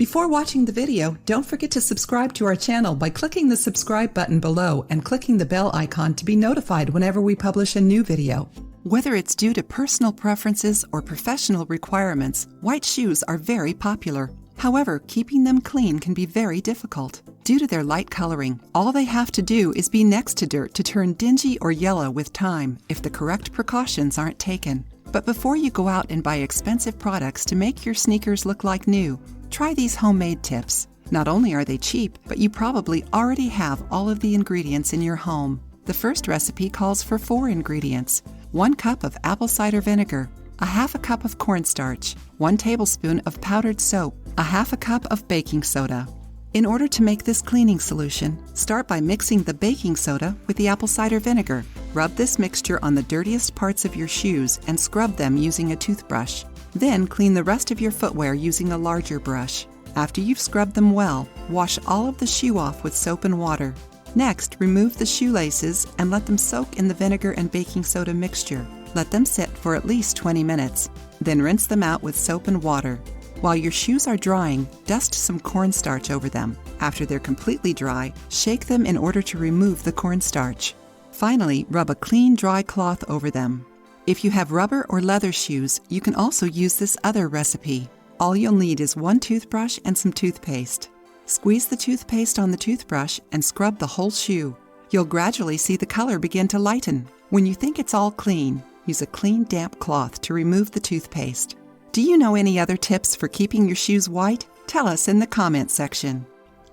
Before watching the video, don't forget to subscribe to our channel by clicking the subscribe button below and clicking the bell icon to be notified whenever we publish a new video. Whether it's due to personal preferences or professional requirements, white shoes are very popular. However, keeping them clean can be very difficult. Due to their light coloring, all they have to do is be next to dirt to turn dingy or yellow with time if the correct precautions aren't taken. But before you go out and buy expensive products to make your sneakers look like new, try these homemade tips. Not only are they cheap, but you probably already have all of the ingredients in your home. The first recipe calls for 4 ingredients: 1 cup of apple cider vinegar, a half a cup of cornstarch, 1 tablespoon of powdered soap, a half a cup of baking soda. In order to make this cleaning solution, start by mixing the baking soda with the apple cider vinegar. Rub this mixture on the dirtiest parts of your shoes and scrub them using a toothbrush. Then clean the rest of your footwear using a larger brush. After you've scrubbed them well, wash all of the shoe off with soap and water. Next, remove the shoelaces and let them soak in the vinegar and baking soda mixture. Let them sit for at least 20 minutes. Then rinse them out with soap and water. While your shoes are drying, dust some cornstarch over them. After they're completely dry, shake them in order to remove the cornstarch. Finally, rub a clean, dry cloth over them. If you have rubber or leather shoes, you can also use this other recipe. All you'll need is 1 toothbrush and some toothpaste. Squeeze the toothpaste on the toothbrush and scrub the whole shoe. You'll gradually see the color begin to lighten. When you think it's all clean, use a clean, damp cloth to remove the toothpaste. Do you know any other tips for keeping your shoes white? Tell us in the comments section.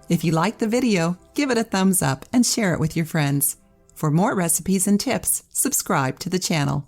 If you liked the video, give it a thumbs up and share it with your friends. For more recipes and tips, subscribe to the channel.